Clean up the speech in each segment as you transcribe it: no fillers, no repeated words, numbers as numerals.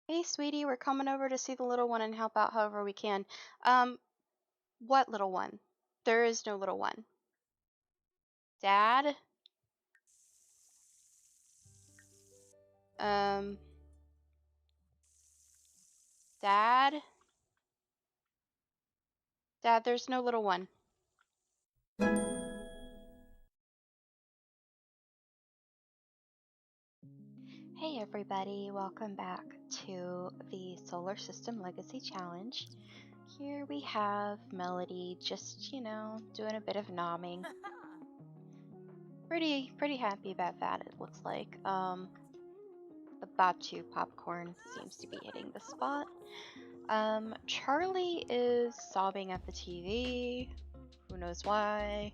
Hey, sweetie, we're coming over to see the little one and help out however we can. Um, what little one? There is no little one. Dad? Um, Dad? Dad, there's no little one. Hey, everybody, welcome back to the Solar System Legacy Challenge. Here we have Melody just, doing a bit of nomming. Pretty happy about that, it looks like. The Batu popcorn seems to be hitting the spot. Charlie is sobbing at the TV. Who knows why?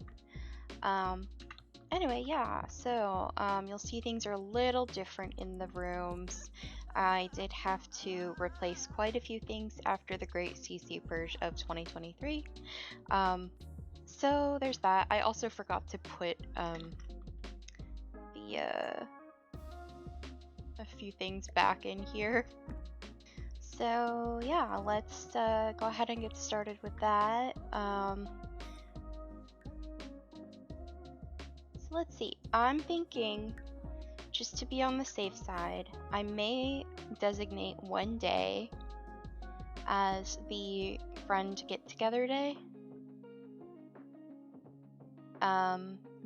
Anyway, yeah, so you'll see things are a little different in the rooms. I did have to replace quite a few things after the Great CC Purge of 2023. So there's that. I also forgot to put a few things back in here. So yeah, let's go ahead and get started with that. So let's see. I'm thinking, just to be on the safe side, I may designate one day as the friend get-together day.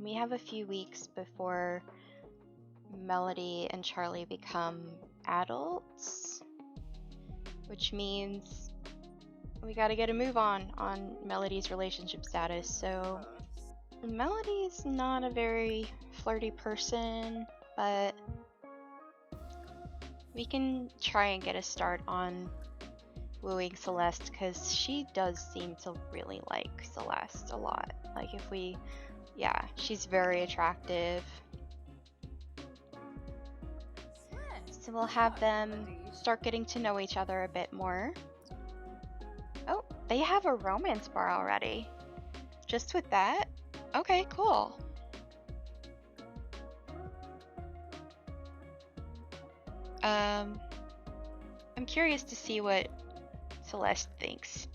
We have a few weeks before Melody and Charlie become adults, which means we gotta get a move on Melody's relationship status. So Melody's not a very flirty person, but we can try and get a start on wooing Celeste, because she does seem to really like Celeste a lot. Like yeah, she's very attractive. So we'll have them start getting to know each other a bit more. Oh, they have a romance bar already. Just with that? Okay, cool. I'm curious to see what Celeste thinks.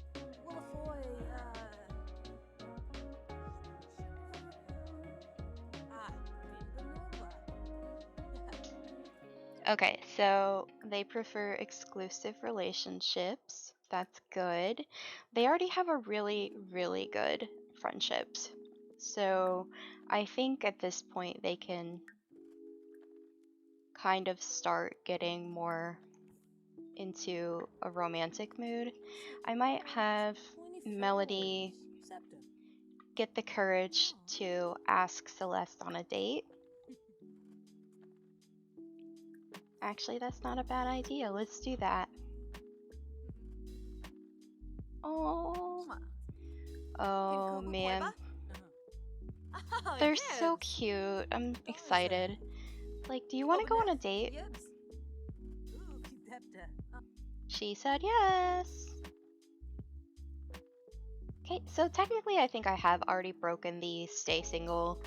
Okay, so they prefer exclusive relationships. That's good. They already have a really good friendships. So I think at this point they can kind of start getting more into a romantic mood. I might have Melody get the courage to ask Celeste on a date. Actually, that's not a bad idea. Let's do that. Oh. Oh man. They're so cute. I'm excited. Like, do you want to go on a date? She said yes. Okay, so technically I think I have already broken the stay single,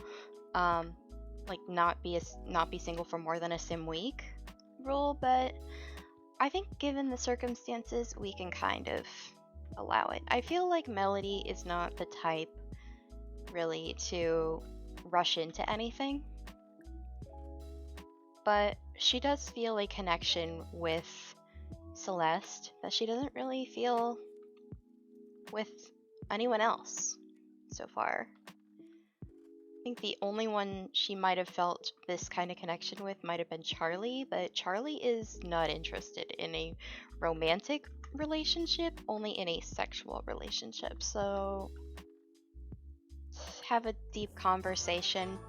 like not be single for more than a sim week rule, but I think given the circumstances, we can kind of allow it. I feel like Melody is not the type really to rush into anything, but she does feel a connection with Celeste that she doesn't really feel with anyone else so far. I think the only one she might have felt this kind of connection with might have been Charlie, but Charlie is not interested in a romantic relationship, only in a sexual relationship. So let's have a deep conversation.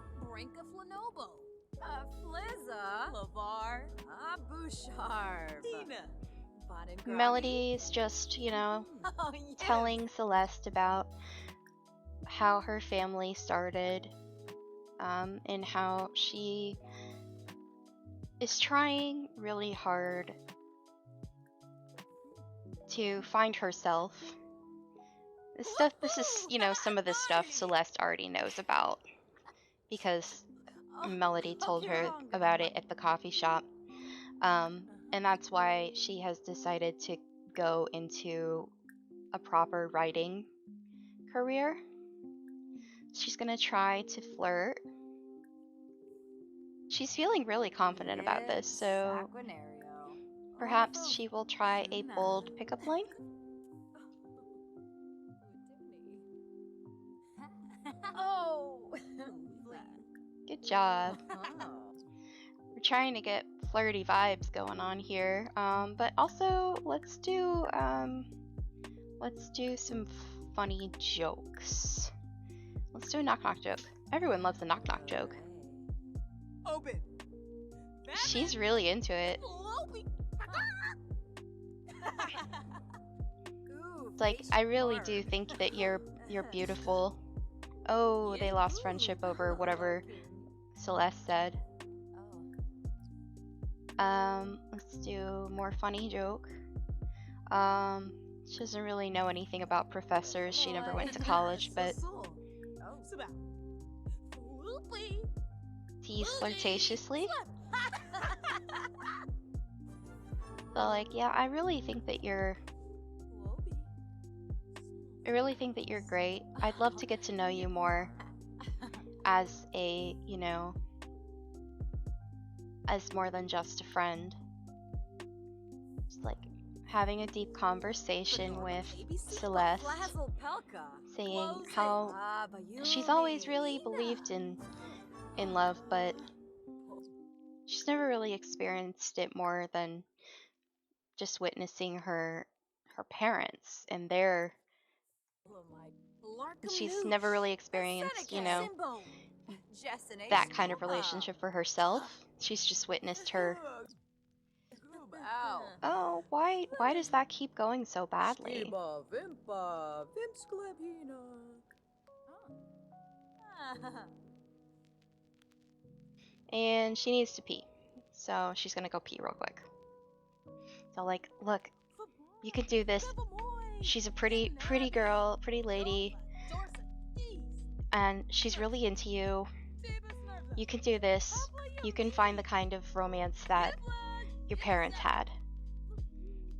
Melody's just, telling Celeste about how her family started, and how she is trying really hard to find herself. This is, some of the stuff Celeste already knows about, because Melody told her about it at the coffee shop. And that's why she has decided to go into a proper writing career. She's gonna try to flirt. She's feeling really confident about this, so perhaps she will try a bold pickup line. Oh! Good job. We're trying to get flirty vibes going on here, but also let's do some funny jokes. Let's do a knock knock joke. Everyone loves a knock knock joke. Open. She's really into it. It's like, I really do think that you're beautiful. Oh, they lost friendship over whatever Celeste said. Let's do more funny joke. She doesn't really know anything about professors. She never went to college, but tease flirtatiously. So like, yeah, I really think that you're great. I'd love to get to know you more as a, you know, as more than just a friend. Just like having a deep conversation with Celeste, saying how she's always really believed in love, but she's never really experienced it more than just witnessing her parents and their. She's never really experienced, you know, that kind of relationship for herself. She's just witnessed her. Oh, why does that keep going so badly? And she needs to pee, so she's gonna go pee real quick. So like, look, you can do this. She's a pretty girl, pretty lady, and she's really into you. You can do this. You can find the kind of romance that your parents had.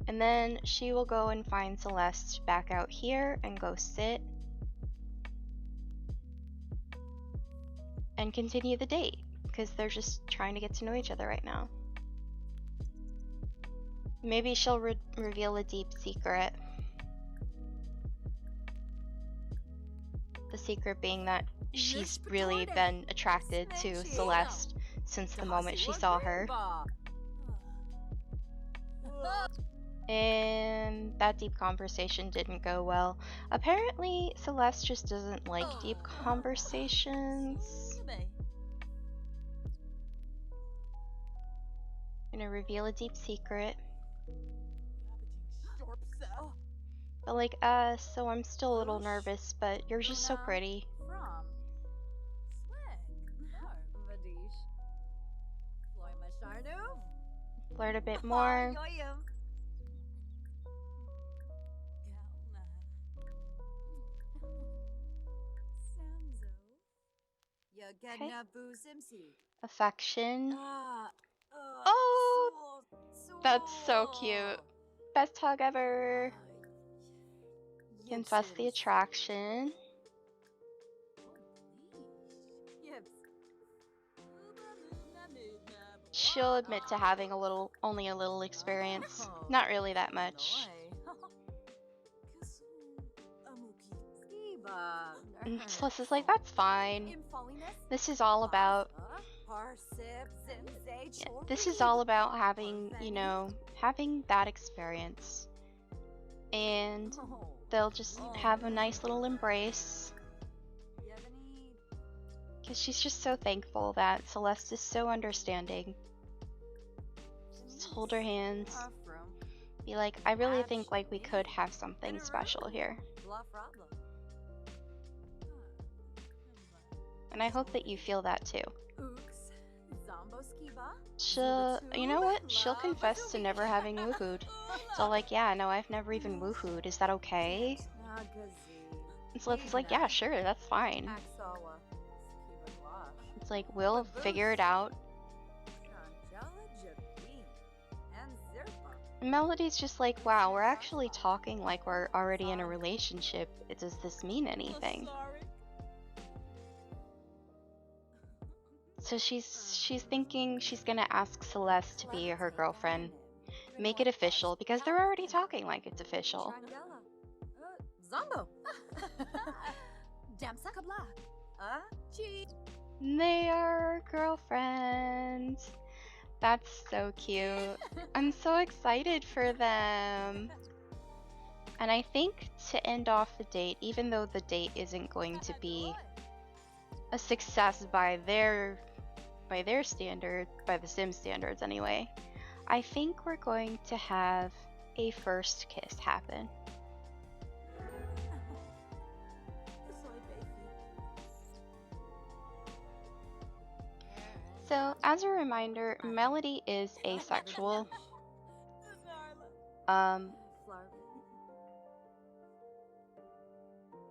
And then she will go and find Celeste back out here and go sit and continue the date, because they're just trying to get to know each other right now. Maybe she'll reveal a deep secret. The secret being that she's really been attracted to Celeste since the moment she saw her. And that deep conversation didn't go well. Apparently, Celeste just doesn't like deep conversations. I'm gonna reveal a deep secret. But like, so I'm still a little nervous, but you're just so pretty. Flirt a bit more. Okay. Affection. Oh, that's so cute. Best hug ever. Confess the attraction. She'll admit to having only a little experience. Not really that much. And Celeste is like, that's fine. This is all about having, you know, having that experience. And they'll just have a nice little embrace. Because she's just so thankful that Celeste is so understanding. Just hold her hands. Be like, I really think like we could have something special here. And I hope that you feel that too. You know what? She'll confess to never having woohooed. So like, yeah, no, I've never even woohooed. Is that okay? And so it's like, yeah, sure, that's fine. It's like, we'll figure it out. Melody's just like, wow, we're actually talking like we're already in a relationship. Does this mean anything? So she's thinking she's gonna ask Celeste to be her girlfriend. Make it official because they're already talking like it's official. Zombo. Damsa kabla. Cheese. They are girlfriends. That's so cute. I'm so excited for them. And I think to end off the date, even though the date isn't going to be a success by their standards, by the Sim standards anyway, I think we're going to have a first kiss happen. So, as a reminder, Melody is asexual.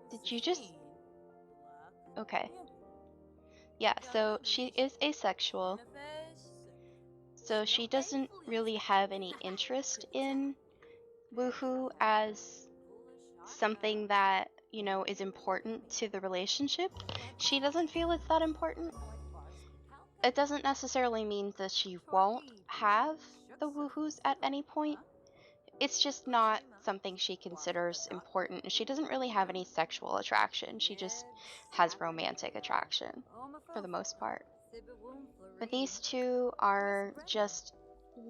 Did you just... Okay. Yeah, so she is asexual. So she doesn't really have any interest in woohoo as something that, you know, is important to the relationship. She doesn't feel it's that important. It doesn't necessarily mean that she won't have the woohoos at any point. It's just not something she considers important. She doesn't really have any sexual attraction. She just has romantic attraction for the most part. But these two are just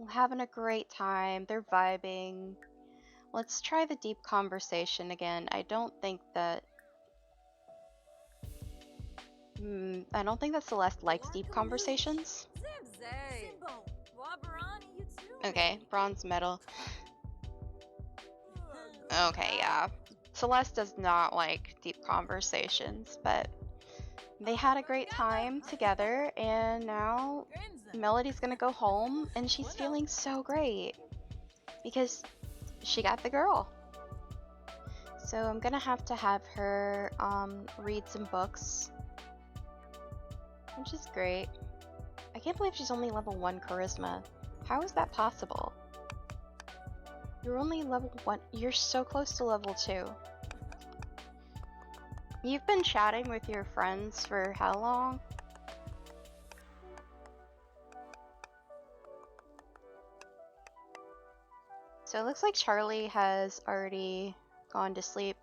having a great time. They're vibing. Let's try the deep conversation again. I don't think that Celeste likes deep conversations. Okay, bronze medal. Okay, yeah. Celeste does not like deep conversations, but they had a great time together, and now Melody's gonna go home, and she's feeling so great because she got the girl. So I'm gonna have to have her read some books, which is great. I can't believe she's only level 1 charisma. How is that possible? You're only level 1. You're so close to level 2. You've been chatting with your friends for how long? So it looks like Charlie has already gone to sleep.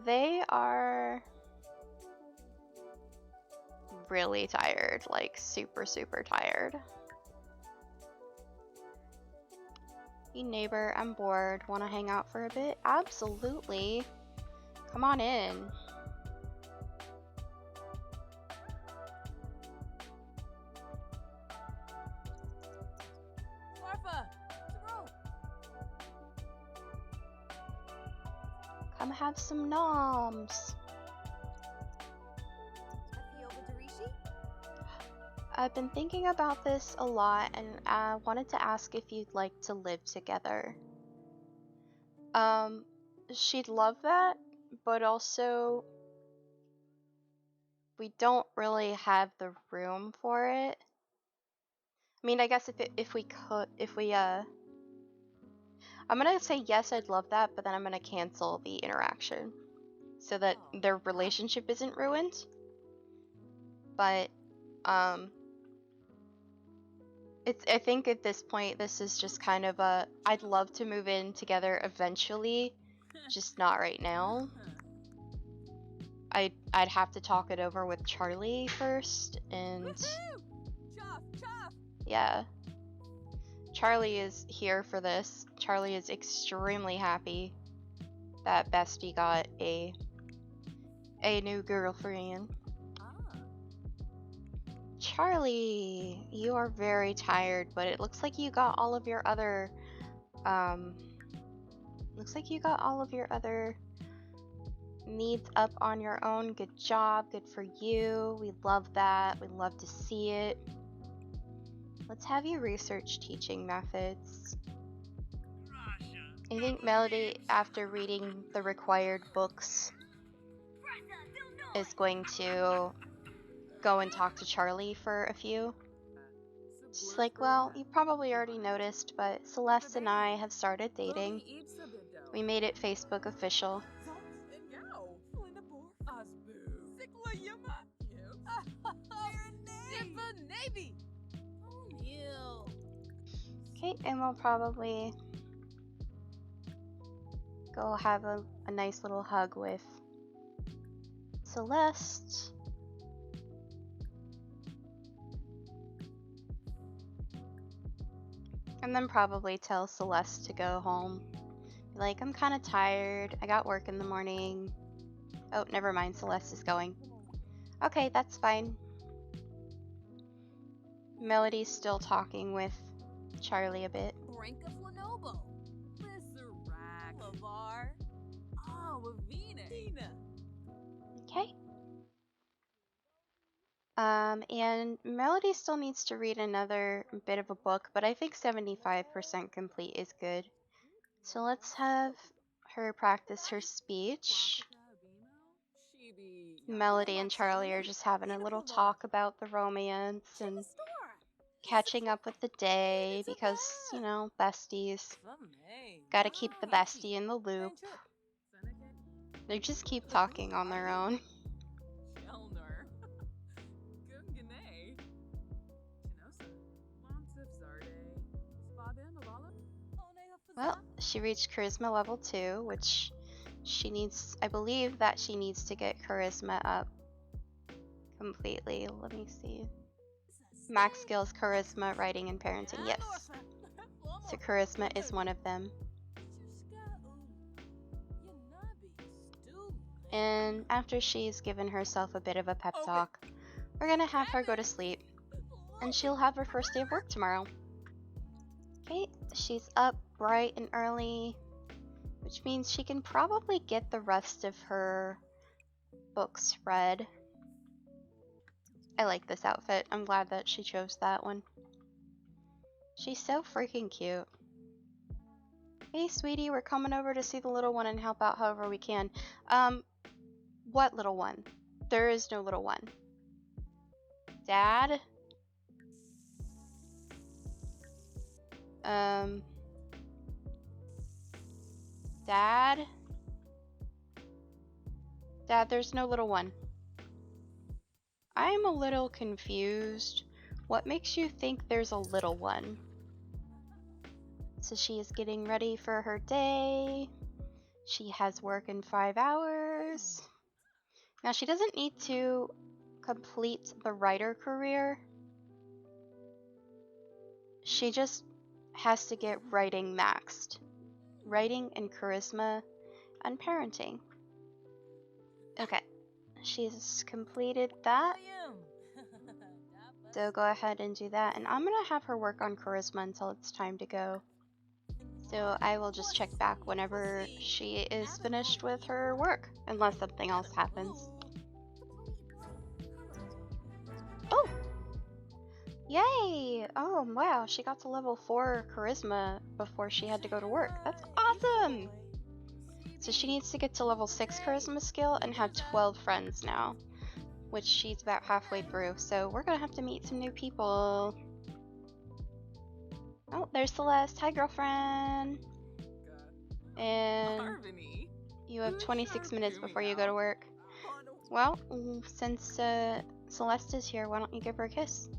They are really tired, like super tired. Hey neighbor, I'm bored. Wanna hang out for a bit? Absolutely. Come on in. Come have some noms. I've been thinking about this a lot, and I wanted to ask if you'd like to live together. She'd love that, but also we don't really have the room for it. I mean, I guess I'm gonna say yes, I'd love that, but then I'm gonna cancel the interaction so that their relationship isn't ruined. But, I think at this point, this is just kind of I'd love to move in together eventually, just not right now. I'd have to talk it over with Charlie first, and yeah. Charlie is here for this. Charlie is extremely happy that Bestie got a new girlfriend. Charlie, you are very tired, but it looks like you got all of your other needs up on your own. Good job, good for you. We love that. We love to see it. Let's have you research teaching methods. I think Melody, after reading the required books, is going to go and talk to Charlie for a few. She's like, well, you probably already noticed, but Celeste and I have started dating. We made it Facebook official. Okay, and we'll probably go have a nice little hug with Celeste. And then probably tell Celeste to go home. Like, I'm kind of tired. I got work in the morning. Oh, never mind. Celeste is going. Okay, that's fine. Melody's still talking with Charlie a bit. Okay. And Melody still needs to read another bit of a book, but I think 75% complete is good. So let's have her practice her speech. Melody and Charlie are just having a little talk about the romance and catching up with the day because, you know, besties. Gotta keep the bestie in the loop. They just keep talking on their own. Well, she reached charisma level 2, which she needs, I believe that she needs to get charisma up completely. Let me see. Max skills, charisma, writing, and parenting. Yes. So charisma is one of them. And after she's given herself a bit of a pep talk, we're gonna have her go to sleep. And she'll have her first day of work tomorrow. Okay, she's up bright and early, which means she can probably get the rest of her books read. I like this outfit. I'm glad that she chose that one. She's so freaking cute. Hey, sweetie, we're coming over to see the little one and help out however we can. What little one? There is no little one. Dad? Dad? Dad, there's no little one. I'm a little confused. What makes you think there's a little one? So she is getting ready for her day. She has work in 5 hours. Now she doesn't need to complete the writer career. She just has to get writing maxed. Writing and charisma and parenting. Okay, she's completed that. So go ahead and do that. And I'm gonna have her work on charisma until it's time to go. So I will just check back whenever she is finished with her work, unless something else happens. Oh! Yay! Oh, wow, she got to level 4 charisma before she had to go to work. That's awesome! So she needs to get to level 6 charisma skill and have 12 friends now, which she's about halfway through. So we're gonna have to meet some new people. Oh, there's Celeste. Hi, girlfriend. And you have 26 minutes before you go to work. Well, since Celeste is here, why don't you give her a kiss?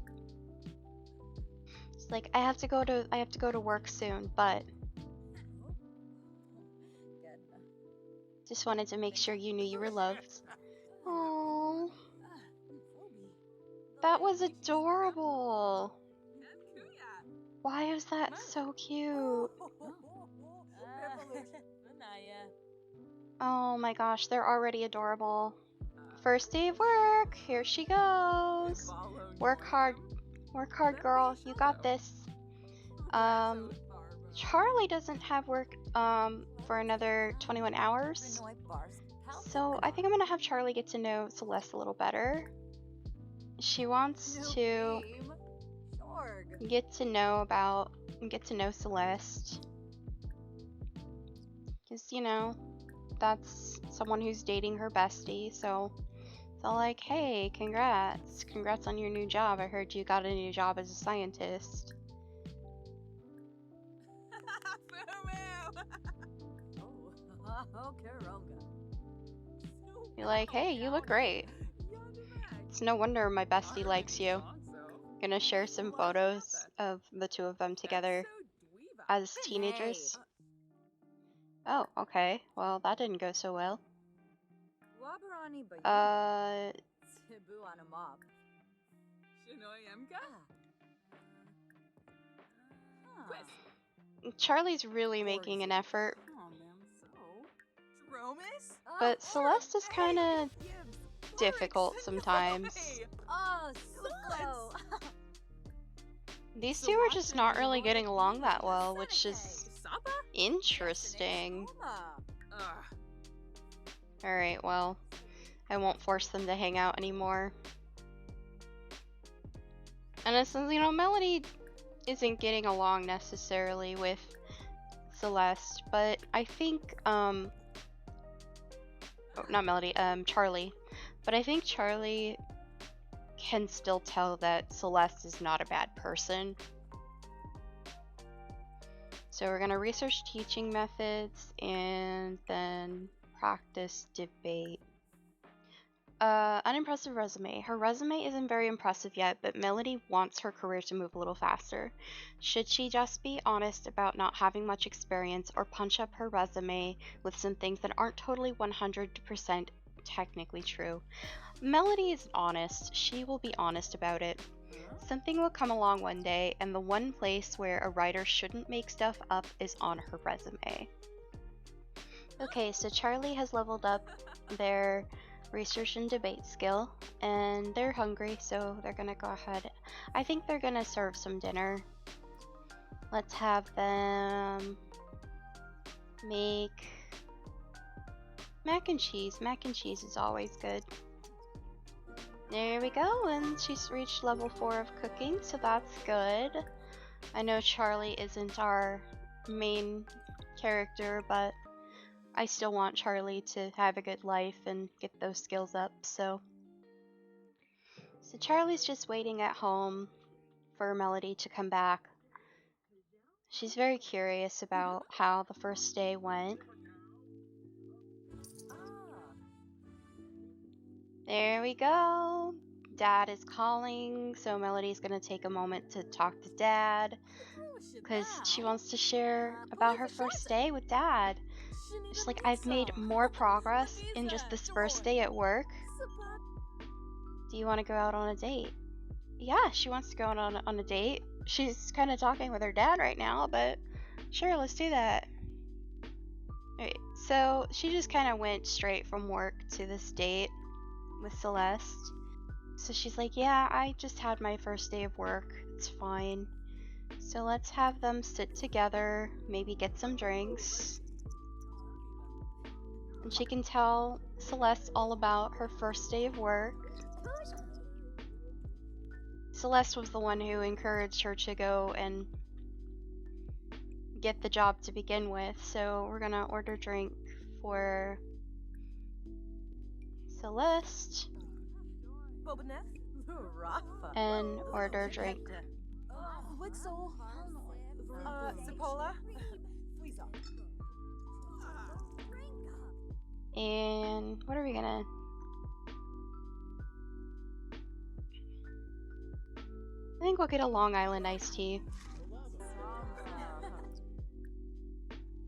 She's like, I have to go to work soon, but just wanted to make sure you knew you were loved. Oh, that was adorable. Why is that so cute? Oh my gosh, they're already adorable. First day of work, here she goes. Work hard, girl. You got this. Charlie doesn't have work for another 21 hours. So I think I'm gonna have Charlie get to know Celeste a little better. She wants to get to know Celeste. Because, you know, that's someone who's dating her bestie, so So like, hey, congrats. Congrats on your new job. I heard you got a new job as a scientist. You're like, hey, you look great. It's no wonder my bestie likes you. Gonna share some photos of the two of them together as teenagers. Oh, okay. Well, that didn't go so well. Charlie's really making an effort. But Celeste is kind of difficult sometimes. These two are just not really getting along that well, which is interesting. Alright, well, I won't force them to hang out anymore. And it's, you know, Melody isn't getting along necessarily with Celeste, but I think, oh, not Melody, Charlie. But I think Charlie can still tell that Celeste is not a bad person. So we're gonna research teaching methods and then practice debate. Unimpressive resume. Her resume isn't very impressive yet, but Melody wants her career to move a little faster. Should she just be honest about not having much experience or punch up her resume with some things that aren't totally 100% technically true? Melody is honest. She will be honest about it. Something will come along one day, and the one place where a writer shouldn't make stuff up is on her resume. Okay, so Charlie has leveled up their research and debate skill, and they're hungry, so they're gonna go ahead. I think they're gonna serve some dinner. Let's have them make mac and cheese. Mac and cheese is always good. There we go, and she's reached level 4 of cooking, so that's good. I know Charlie isn't our main character, but I still want Charlie to have a good life and get those skills up, so Charlie's just waiting at home for Melody to come back. She's very curious about how the first day went. There we go. Dad is calling, so Melody's gonna take a moment to talk to Dad because she wants to share about her first day with Dad. She's like, I've made more progress in just this first day at work. Do you want to go out on a date? Yeah, she wants to go on a date. She's kind of talking with her dad right now, but sure, let's do that. Alright, so she just kind of went straight from work to this date with Celeste. So she's like, yeah, I just had my first day of work. It's fine. So let's have them sit together, maybe get some drinks. And she can tell Celeste all about her first day of work. Celeste was the one who encouraged her to go and get the job to begin with, so we're gonna order drink for Celeste and order drink. And what are we gonna? I think we'll get a Long Island iced tea.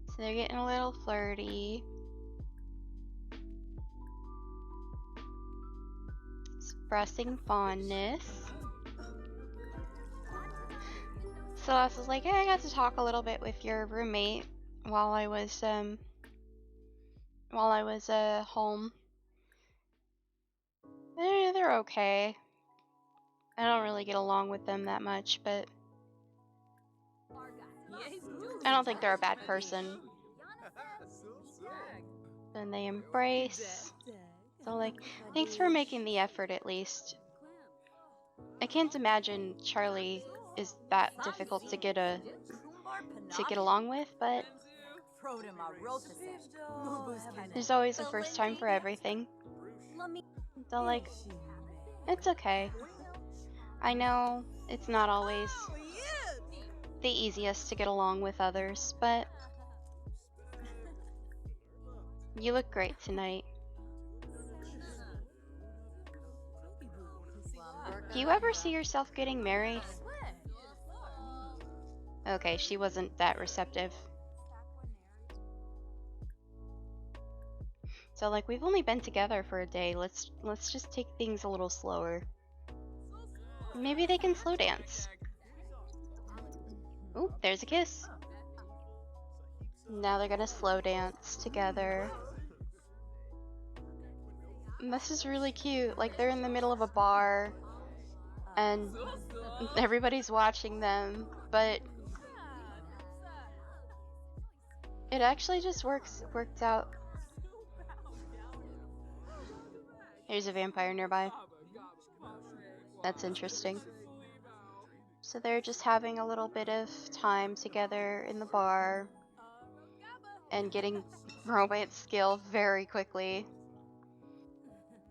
So they're getting a little flirty. Expressing fondness. Celeste is like, hey, I got to talk a little bit with your roommate while I was home. They're okay. I don't really get along with them that much, but I don't think they're a bad person. Then they embrace. So like, thanks for making the effort at least. I can't imagine Charlie is that difficult to get along with, but there's always a first time for everything. So, like, it's okay. I know it's not always Oh, yeah. the easiest to get along with others, but you look great tonight. Do you ever see yourself getting married? Okay, she wasn't that receptive. So, like, we've only been together for a day. Let's just take things a little slower. Maybe they can slow dance. Ooh, there's a kiss. Now they're gonna slow dance together. And this is really cute. Like, they're in the middle of a bar and everybody's watching them, but it actually just worked out. There's a vampire nearby. That's interesting. So they're just having a little bit of time together in the bar and getting romance skill very quickly.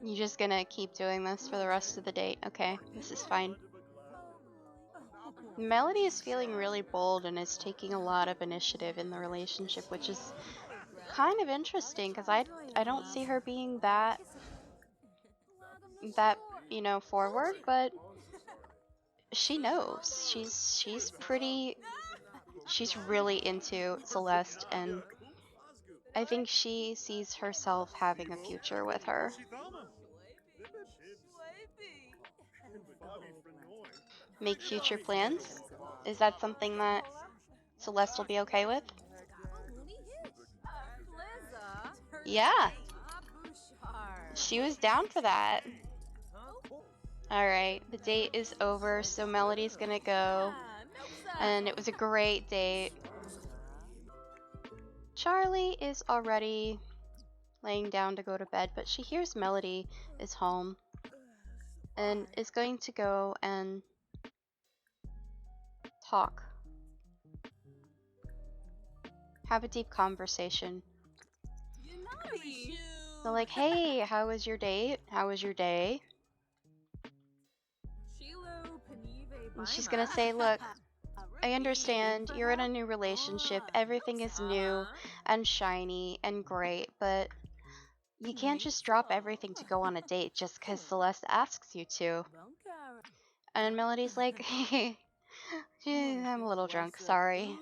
You just gonna keep doing this for the rest of the date? Okay, this is fine. Melody is feeling really bold and is taking a lot of initiative in the relationship, which is kind of interesting because I don't see her being that forward, but she knows. She's really into Celeste, and I think she sees herself having a future with her. Make future plans? Is that something that Celeste will be okay with? Yeah, she was down for that. Alright, the date is over, so Melody's gonna go. And it was a great date. Charlie is already laying down to go to bed, but she hears Melody is home and is going to go and talk. Have a deep conversation. So, like, hey, how was your date? How was your day? And she's gonna say, look, I understand you're in a new relationship. Everything is new and shiny and great, but you can't just drop everything to go on a date just because Celeste asks you to. And Melody's like, I'm a little drunk, sorry.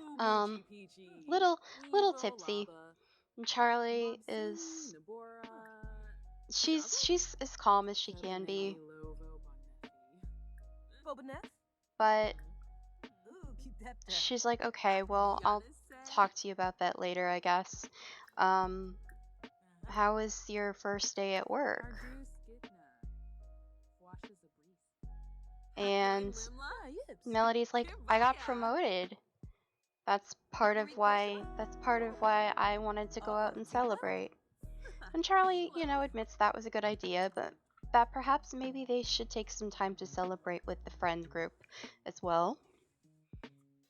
Little tipsy. And Charlie is she's as calm as she can be. But she's like, okay, well, I'll talk to you about that later, I guess. How was your first day at work? And Melody's like, I got promoted. That's part of why I wanted to go out and celebrate. And Charlie, admits that was a good idea, but that perhaps maybe they should take some time to celebrate with the friend group as well.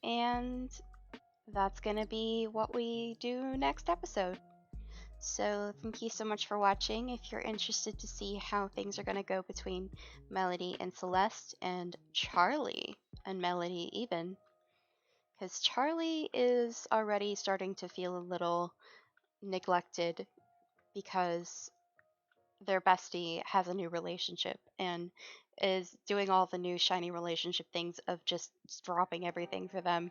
And that's gonna be what we do next episode. So thank you so much for watching. If you're interested to see how things are gonna go between Melody and Celeste, and Charlie and Melody even, because Charlie is already starting to feel a little neglected because their bestie has a new relationship and is doing all the new shiny relationship things of just dropping everything for them.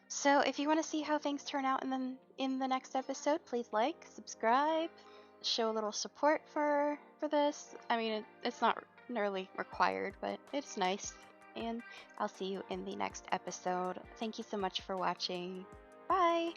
So if you want to see how things turn out in the next episode, please like, subscribe, show a little support for this. I mean, it's not really required, but it's nice. And I'll see you in the next episode. Thank you so much for watching. Bye!